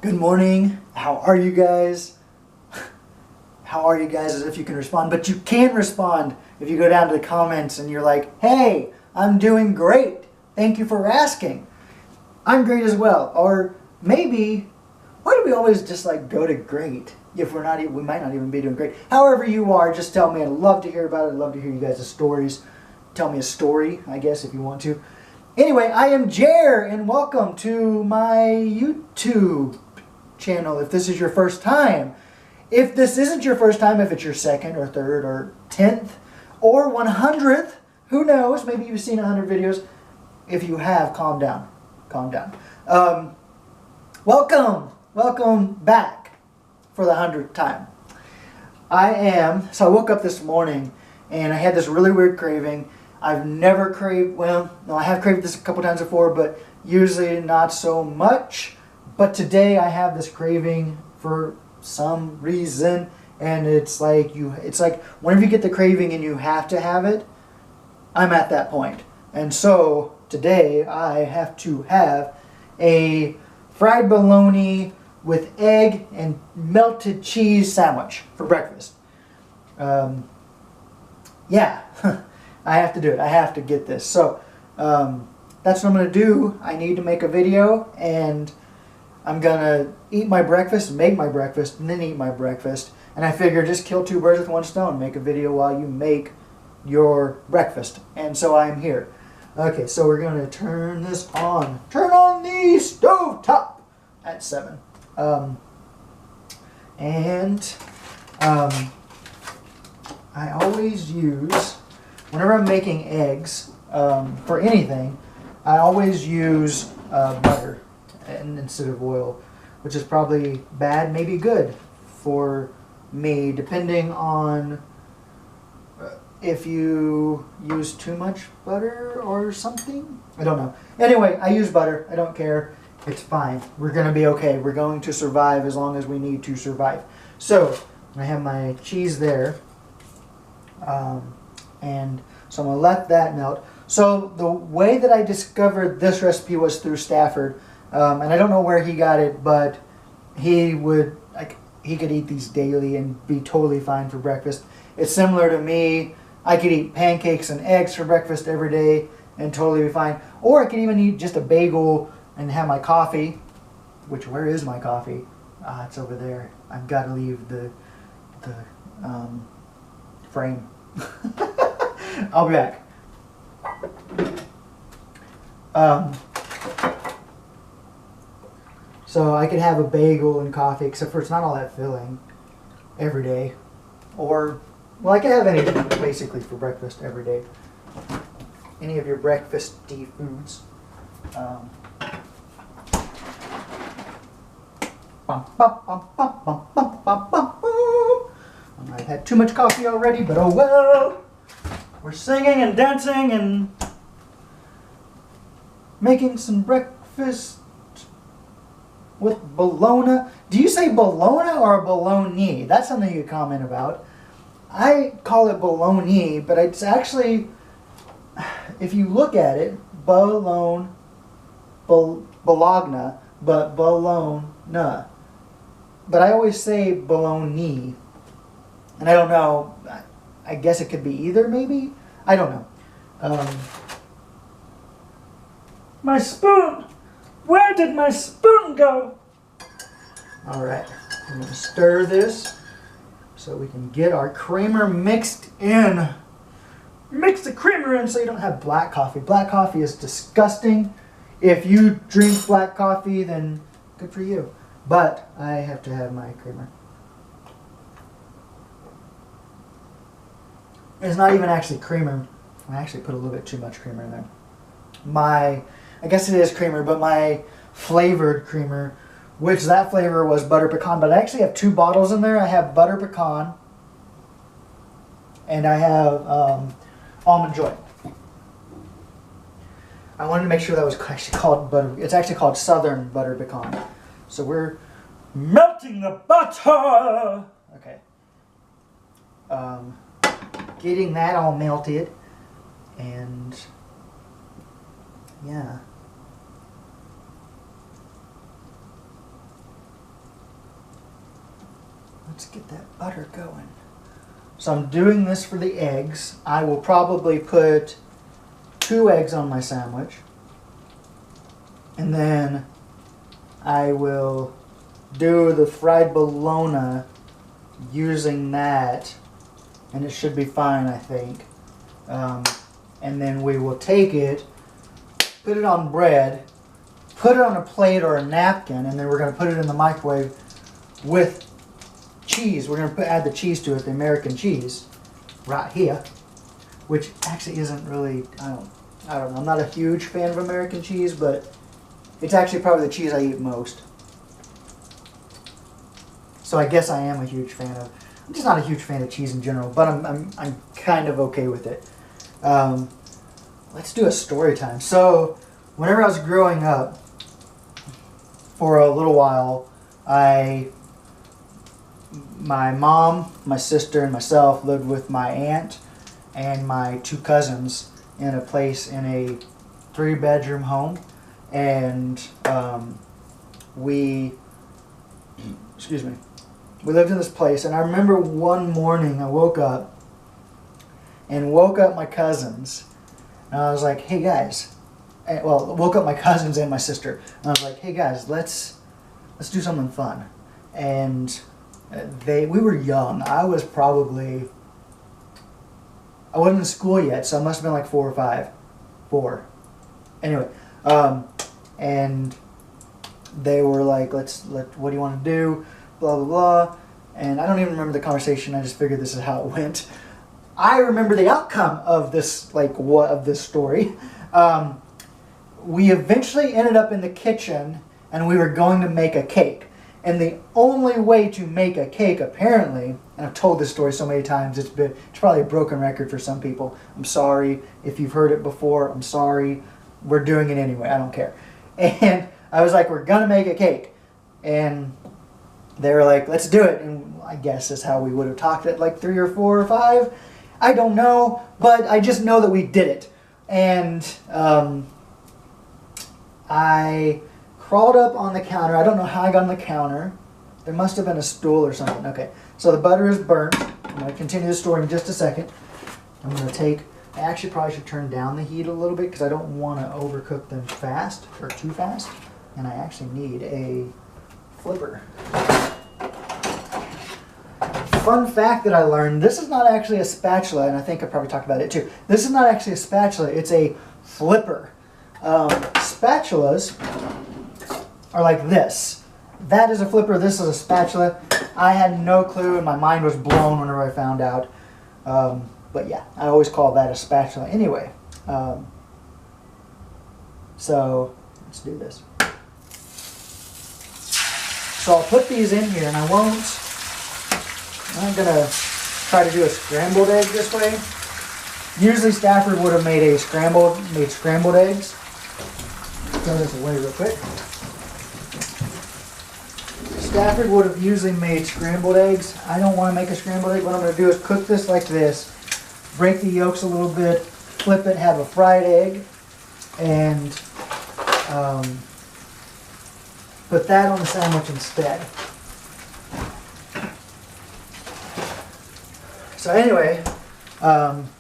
Good morning. How are you guys? How are you guys, as if you can respond, but you can't respond if you go down to the comments and you're like, hey, I'm doing great. Thank you for asking. I'm great as well. Or maybe, why do we always just like go to great if we're not, we might not even be doing great. However you are, just tell me. I'd love to hear about it. I'd love to hear you guys' stories. Tell me a story, I guess, if you want to. Anyway, I am Jer, and welcome to my YouTube channel if this is your first time. If this isn't your first time, if it's your second or third or 10th or 100th, who knows, maybe you've seen 100 videos. If you have, calm down. Calm down. Welcome back for the 100th time. So I woke up this morning and I had this really weird craving. I've never craved, well, no, I have craved this a couple times before, but usually not so much. But today I have this craving for some reason, and it's like whenever you get the craving and you have to have it, I'm at that point. And so today I have to have a fried bologna with egg and melted cheese sandwich for breakfast. Yeah, I have to do it. I have to get this. So that's what I'm going to do. I need to make a video, and I'm going to eat my breakfast, make my breakfast, and then eat my breakfast. And I figure just kill two birds with one stone. Make a video while you make your breakfast. And so I'm here. Okay, so we're going to turn this on. Turn on the stove top at 7. I always use, whenever I'm making eggs for anything, I always use butter instead of oil, which is probably bad, maybe good for me, depending on if you use too much butter or something. I don't know. Anyway, I use butter. I don't care. It's fine. We're going to be okay. We're going to survive as long as we need to survive. So I have my cheese there. And so I'm going to let that melt. So the way that I discovered this recipe was through Stafford. And I don't know where he got it, but he could eat these daily and be totally fine for breakfast. It's similar to me. I could eat pancakes and eggs for breakfast every day and totally be fine. Or I could even eat just a bagel and have my coffee. Which, where is my coffee? It's over there. I've got to leave the frame. I'll be back. So I could have a bagel and coffee, except for it's not all that filling every day. Or, well, I could have anything basically for breakfast every day. Any of your breakfasty foods. I had too much coffee already, but oh well. We're singing and dancing and making some breakfast with Bologna. Do you say Bologna or Bologna? That's something you comment about. I call it Bologna, but it's actually, if you look at it, Bologna, but Bologna. But I always say Bologna. And I don't know, I guess it could be either, maybe? I don't know. My spoon! Where did my spoon go? Alright, I'm going to stir this so we can get our creamer mixed in. Mix the creamer in so you don't have black coffee. Black coffee is disgusting. If you drink black coffee, then good for you. But I have to have my creamer. It's not even actually creamer. I actually put a little bit too much creamer in there. I guess it is creamer, but my flavored creamer, which that flavor was butter pecan, but I actually have 2 bottles in there. I have butter pecan and I have almond joy. I wanted to make sure that was actually called butter. It's actually called Southern butter pecan. So we're melting the butter. Okay. Getting that all melted, and yeah. let's get that butter going. So I'm doing this for the eggs. I will probably put 2 eggs on my sandwich. And then I will do the fried bologna using that. And it should be fine, I think. And then we will take it, put it on bread, put it on a plate or a napkin, and then we're going to put it in the microwave with cheese. We're going to add the cheese to it, the American cheese, right here, which actually isn't really, I don't know, I'm not a huge fan of American cheese, but it's actually probably the cheese I eat most. So I guess I am a huge fan of, I'm just not a huge fan of cheese in general, but I'm kind of okay with it. Let's do a story time. So whenever I was growing up, for a little while, my mom, my sister, and myself lived with my aunt and my 2 cousins in a place in a 3-bedroom home. And we lived in this place. And I remember one morning I woke up my cousins. And I was like, hey guys. Well, woke up my cousins and my sister. And I was like, hey guys, let's do something fun. And we were young. I wasn't in school yet, so I must have been like 4 or 5. 4. Anyway, and they were like, what do you want to do? Blah, blah, blah. And I don't even remember the conversation. I just figured this is how it went. I remember the outcome of this, of this story. We eventually ended up in the kitchen, and we were going to make a cake. And the only way to make a cake, apparently, and I've told this story so many times, it's probably a broken record for some people. I'm sorry if you've heard it before. I'm sorry. We're doing it anyway. I don't care. And I was like, we're going to make a cake. And they were like, let's do it. And I guess that's how we would have talked at like 3 or 4 or 5. I don't know, but I just know that we did it. And I crawled up on the counter. I don't know how I got on the counter. There must have been a stool or something. Okay, so the butter is burnt. I'm going to continue the story in just a second. I'm going to take, I actually probably should turn down the heat a little bit because I don't want to overcook them fast or too fast. And I actually need a flipper. Fun fact that I learned, this is not actually a spatula, and I think I probably talked about it too. This is not actually a spatula, it's a flipper. Spatulas are like this. That is a flipper, this is a spatula. I had no clue and my mind was blown whenever I found out. But yeah, I always call that a spatula. Anyway, so let's do this. So I'll put these in here and I'm going to try to do a scrambled egg this way. Usually Stafford would have made scrambled eggs. Throw this away real quick. Stafford would have usually made scrambled eggs. I don't want to make a scrambled egg. What I'm going to do is cook this like this. Break the yolks a little bit. Flip it. Have a fried egg. And put that on the sandwich instead. So anyway,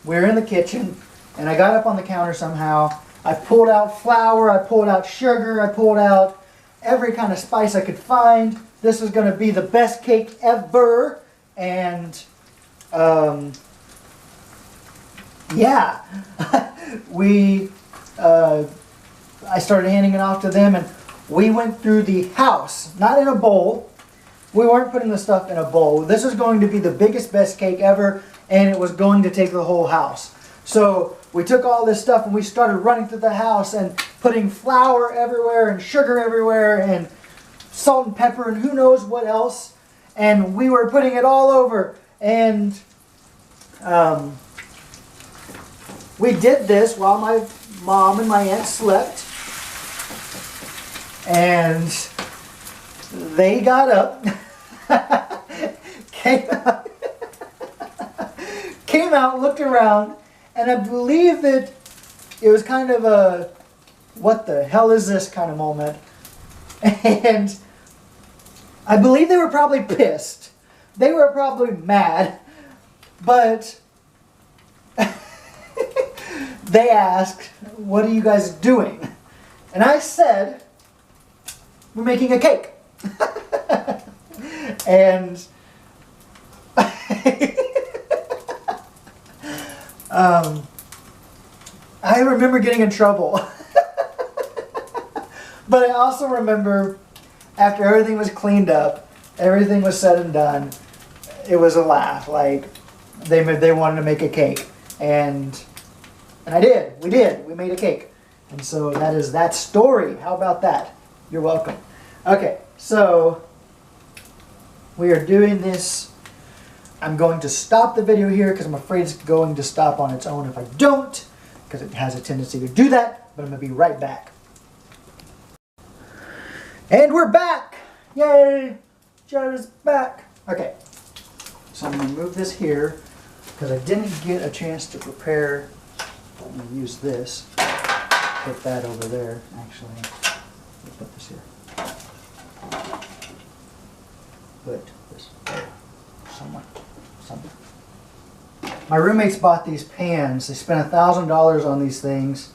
we were in the kitchen, and I got up on the counter somehow. I pulled out flour, I pulled out sugar, I pulled out every kind of spice I could find. This was going to be the best cake ever. And yeah, I started handing it off to them, and we went through the house, not in a bowl. We weren't putting the stuff in a bowl. This was going to be the biggest, best cake ever, and it was going to take the whole house. So we took all this stuff and we started running through the house and putting flour everywhere and sugar everywhere and salt and pepper and who knows what else. And we were putting it all over. And we did this while my mom and my aunt slept. And they got up, came out, looked around, and I believe that it was kind of a, what the hell is this kind of moment. And I believe they were probably pissed They were probably mad, but they asked, what are you guys doing? And I said, we're making a cake. And I remember getting in trouble. But I also remember after everything was cleaned up, everything was said and done, it was a laugh. Like they wanted to make a cake, and I did. We made a cake, and so that is that story. How about that? You're welcome. Okay, so we are doing this. I'm going to stop the video here because I'm afraid it's going to stop on its own if I don't, because it has a tendency to do that. But I'm going to be right back. And we're back! Yay! Jared's back! Okay, so I'm going to move this here because I didn't get a chance to prepare. I'm going to use this. Put that over there, actually. Let's put this here. Put this there. Somewhere. My roommates bought these pans. They spent $1,000 on these things,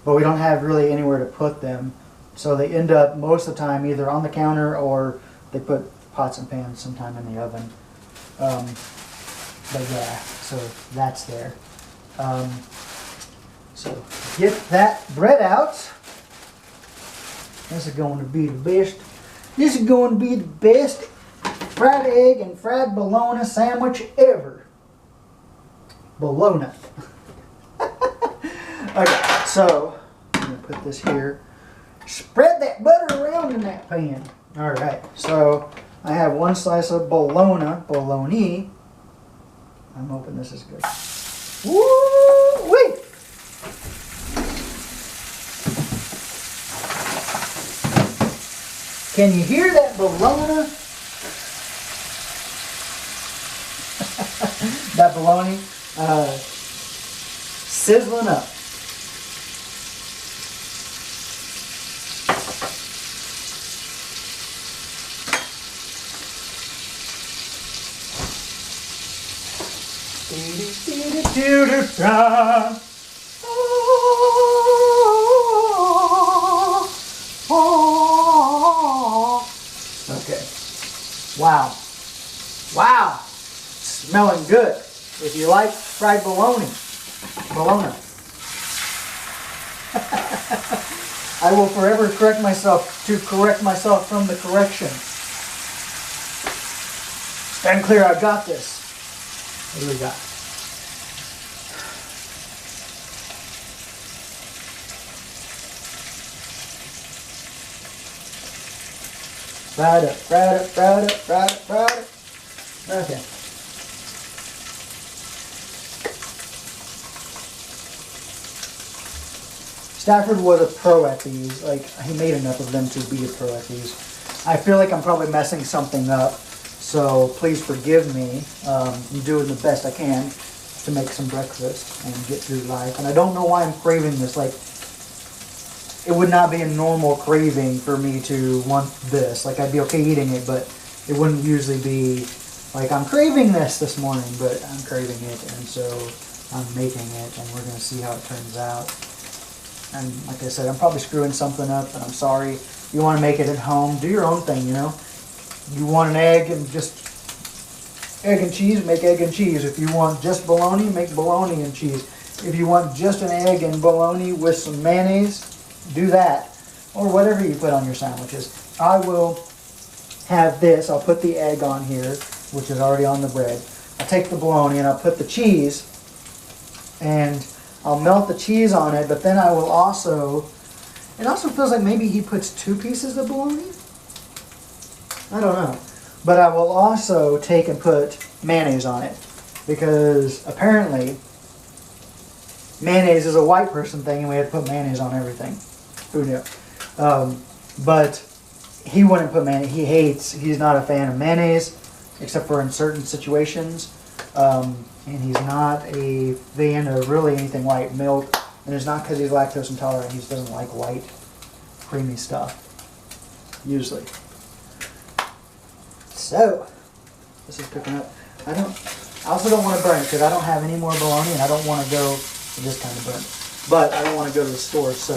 but we don't have really anywhere to put them. So they end up most of the time either on the counter or they put pots and pans sometime in the oven. But yeah, so that's there. So get that bread out. This is going to be the best. This is going to be the best fried egg and fried bologna sandwich ever. Bologna. Okay, so I'm going to put this here. Spread that butter around in that pan. Alright, so I have one slice of bologna. I'm hoping this is good. Woo-wee! Can you hear that bologna? That bologna sizzling up. Okay. Wow. Wow. Smelling good. If you like fried bologna. I will forever correct myself to correct myself from the correction. Stand clear, I got this. What do we got? Fried up. Okay. Stafford was a pro at these. Like, he made enough of them to be a pro at these. I feel like I'm probably messing something up, so please forgive me. I'm doing the best I can to make some breakfast and get through life. And I don't know why I'm craving this. Like, it would not be a normal craving for me to want this. Like, I'd be okay eating it, but it wouldn't usually be like, I'm craving this morning, but I'm craving it, and so I'm making it, and we're going to see how it turns out. And like I said, I'm probably screwing something up, and I'm sorry. If you want to make it at home, do your own thing, you know. You want an egg and just egg and cheese, make egg and cheese. If you want just bologna, make bologna and cheese. If you want just an egg and bologna with some mayonnaise, do that. Or whatever you put on your sandwiches. I will have this. I'll put the egg on here, which is already on the bread. I'll take the bologna and I'll put the cheese, and I'll melt the cheese on it, but then I will also, it also feels like maybe he puts 2 pieces of bologna? I don't know. But I will also take and put mayonnaise on it, because apparently mayonnaise is a white person thing and we had to put mayonnaise on everything. Who knew? But he wouldn't put mayonnaise. He's not a fan of mayonnaise, except for in certain situations. And he's not a fan of really anything white milk. And it's not because he's lactose intolerant. He just doesn't like white, creamy stuff, usually. So, This is cooking up. I also don't want to burn it because I don't have any more bologna and I don't want to go, this kind of burnt, but I don't want to go to the store, so.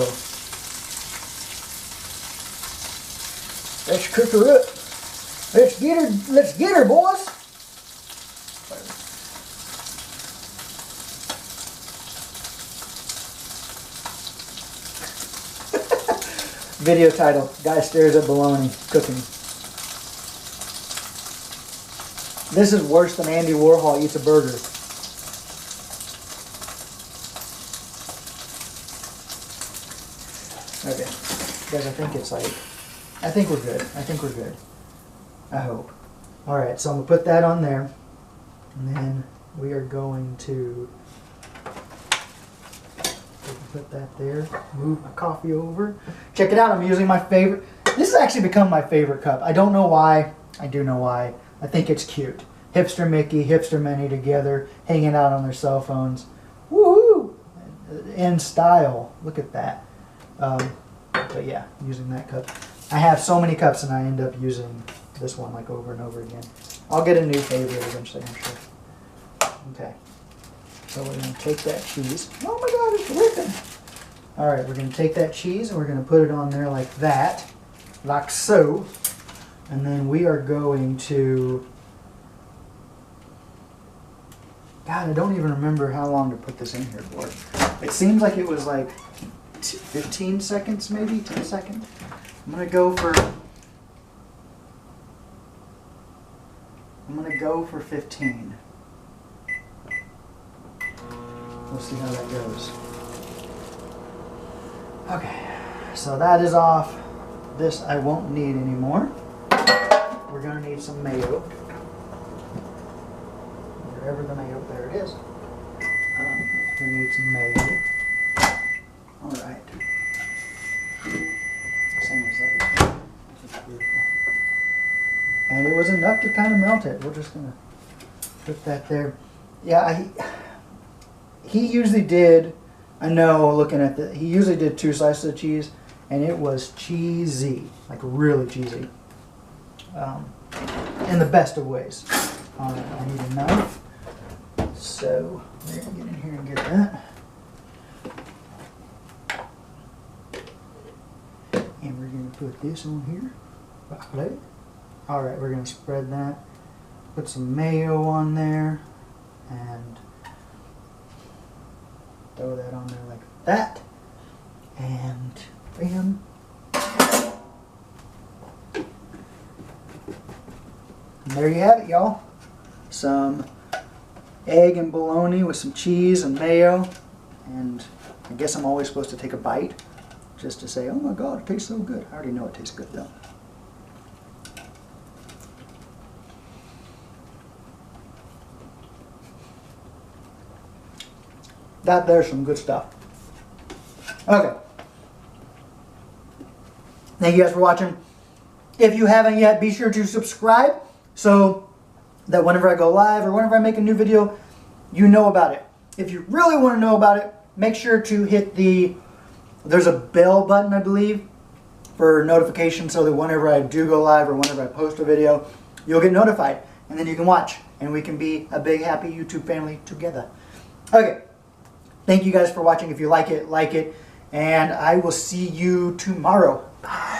Let's cook her up. Let's get her, boys. Video title, Guy Stares at Bologna Cooking. This is worse than Andy Warhol Eats a Burger. Okay, guys, I think we're good. I think we're good. I hope. Alright, so I'm going to put that on there. And then we are going to put that there. Move my coffee over. Check it out, I'm using my favorite. This has actually become my favorite cup. I don't know why. I do know why. I think it's cute. Hipster Mickey, Hipster Minnie together, hanging out on their cell phones. Woohoo! In style. Look at that. But yeah, using that cup. I have so many cups and I end up using this one like over and over again. I'll get a new favorite eventually, I'm sure. Okay. So we're going to take that cheese. Oh my god, it's ripping! Alright, we're going to take that cheese and we're going to put it on there like that. Like so. And then we are going to... God, I don't even remember how long to put this in here for. It seems like it was like 15 seconds maybe, 10 seconds. I'm going to go for 15. We'll see how that goes. Okay, so that is off. This I won't need anymore. We're going to need some mayo. Wherever the mayo, there it is. We're going to need some mayo. Alright. And it was enough to kind of melt it. We're just going to put that there. Yeah, he usually did, I know looking at he usually did 2 slices of cheese, and it was cheesy, like really cheesy. In the best of ways. Alright, I need a knife. So, we're going to get in here and get that. And we're going to put this on here. Alright, we're going to spread that. Put some mayo on there. And throw that on there like that. And bam. And there you have it, y'all. Some egg and bologna with some cheese and mayo. And I guess I'm always supposed to take a bite just to say, oh my god, it tastes so good. I already know it tastes good though. There's some good stuff. Okay. Thank you guys for watching. If you haven't yet, be sure to subscribe so that whenever I go live or whenever I make a new video, you know about it. If you really want to know about it, make sure to hit there's a bell button, I believe, for notifications so that whenever I do go live or whenever I post a video, you'll get notified. And then you can watch and we can be a big, happy YouTube family together. Okay. Thank you guys for watching. If you like it, and I will see you tomorrow. Bye.